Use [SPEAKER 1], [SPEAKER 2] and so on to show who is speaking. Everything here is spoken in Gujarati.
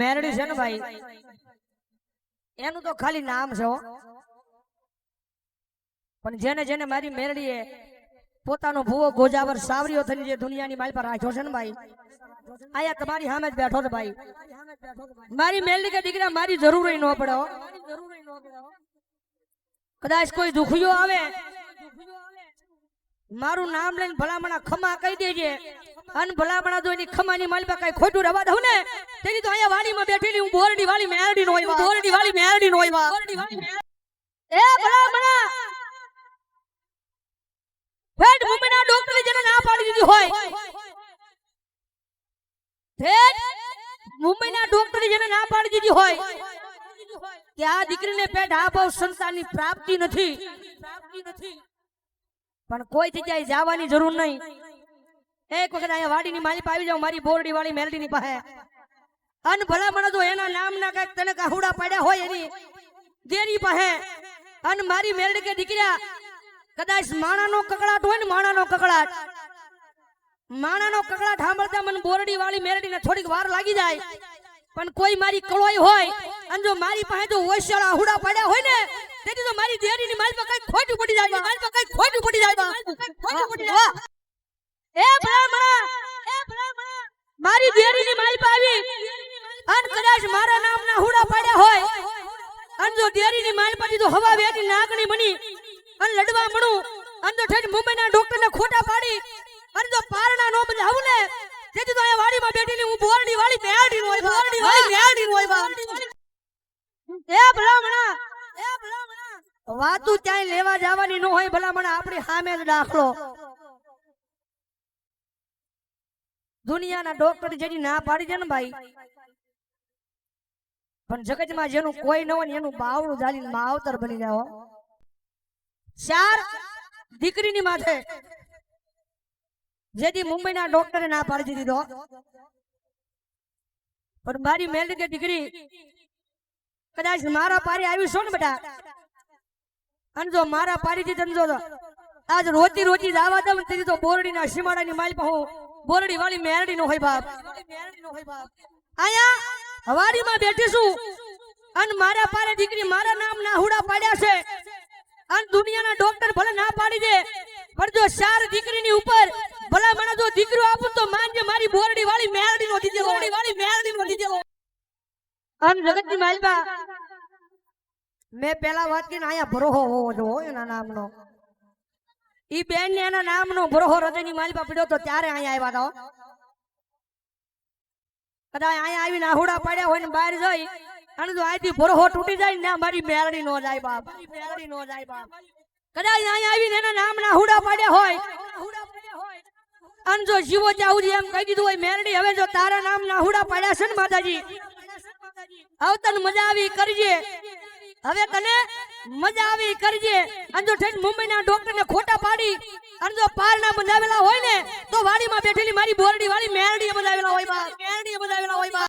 [SPEAKER 1] મેરડી છે ને ભાઈ, એનું તો ખાલી નામ છે હો, પણ જેને જેને મારી મેરડીએ પોતાનો ભૂવો ગોજાવર સાવરીઓ થઈને જે દુનિયાની માલ પર રાખ્યો છે ને ભાઈ, આયા તમારી સામે જ બેઠો છે ભાઈ. મારી મેરડી કે દીકરા મારી જરૂર ન પડે હો. કદાચ કોઈ દુખિયો આવે મારું નામ લઈને ભલામણા ખમા કહી દેજે, અને ભલામણા જો એની ખમાની માલપા કઈ ખોટું રવા દઉં ને તેની તો અહીંયા વાડીમાં બેઠેલી હું બોરડી વાળી મેરડી નો હોય, બોરડી વાળી મેરડી નો હોય. એ ભલામણા ફેડ મુંબઈના ડોક્ટરે જેને ના પાડી દીધી હોય, ફેડ મુંબઈના ડોક્ટરે જેને ના પાડી દીધી હોય કે આ દીકરીને પેટ આભાવ સંતાનની પ્રાપ્તિ નથી, પણ કોઈ જગ્યાએ જવાની જરૂર નહીં. એક વખત અહીંયા વાડીની માલિક આવી જાવ મારી બોરડી વાળી મેરડીની પાસે, અન ભલામણ જો એના નામના કઈક તને કાહુડા પડ્યા હોય એની દેરી પાસે, અન મારી મેરડી કે દીકરા કદાચ માણાનો કકડાટ હોય ને, માણાનો કકડાટ સાંભળતા મને બોરડી વાળી મેરડીને થોડીક વાર લાગી જાય, પણ કોઈ મારી કળોઈ હોય અને જો મારી પાસે જો ઓશિયાળા હુડા પડ્યા હોય ને તેથી તો મારી દેરીની માલ પર કઈ ખોટું પડી જાય, માલ પર કઈ ખોટું પડી જાય, ખોટું પડી જાય. એ ભલામણા મારી દેરીની માલ પર આવી અને કદાચ મારા નામના હુડા પડ્યા હોય અને જો દેરીની માલ પરથી તો હવા વેટી નાગણી બની અને લડવા મળું અને જો ઠેઠ મુંબઈના ડોક્ટરને ખોટા પાડી અને જો પારણા નો બજાવું ને તેથી તો અહીંયા વાડીમાં બેઠીને હું બોરડી વાળી મેરડી નો હોય, બોરડી વાળી મેરડી નો હોય. એ ભલામણા વાતું ક્યાંય લેવા જવાની ન હોય, ભલામણા આપણી સામે જ દાખલો. દુનિયાના ડોક્ટર જેની ના પાડી છે ને ભાઈ, પણ જગતમાં જેનું કોઈ ન હોય એનું બાવળું જાલીને માવતર બની જાવ. 4 દીકરીની માથે જેથી મુંબઈના ડોક્ટરે ના પાડી દીધો, પણ મારી મેરડી કે દીકરી કદાચ મારા પારી આવી છો ને બેટા, અને જો મારા પારીથી તને જો આજ રોતી રોતી જવા દઉં તેથી તો બોરડીના સીમાડાની માલ પર હું બોરડી વાળી મેરડી નો હોય બાપ. અહીંયા હવાડીમાં બેઠી છું અને મારા પારે દીકરી મારા નામ ના હુડા પાડ્યા છે અને દુનિયાના ડોક્ટર ભલે ના પાડી દે, પણ જો 4 દીકરીની ઉપર ભલા મને જો દીકરો આપું તો માનજે મારી બોરડી વાળી મેરડી નો દીધેલો, બોરડી વાળી મેરડી નો દીધેલો. અને જગતની માલબા મેં પેલા વાત કરીને અહીંયા ભરોહો હોવો જો એના નામનો, ઈ બેન ને એના નામનો ભરોહો હૃદયની માલબા પડ્યો તો ત્યારે અહીંયા આવ્યા તો. કદાચ અહીંયા આવીને આહુડા પડ્યા હોય ને બહાર જઈ અને જો આથી ભરોહો તૂટી જાય ને મારી મેરડી નો જાય બાપ, મેરડી નો જાય બાપ. કદાચ અહીંયા આવીને એના નામના આહુડા પડ્યા હોય અને જો જીવો જાવું એમ કહી દીધું હોય મેરડી હવે જો તારા નામના આહુડા પડ્યા છે ને માતાજી હવે તને મજા આવી કરજે, હવે તને મજા આવી કરજે. અને જો ઠેઠ મુંબઈના ડોક્ટરને ખોટા પાડી અને જો પારના બંધાવેલા હોય ને તો વાડીમાં બેઠેલી મારી બોરડી વાળી મેરડીએ બંધાવેલા હોય બા, મેરડીએ બંધાવેલા હોય બા.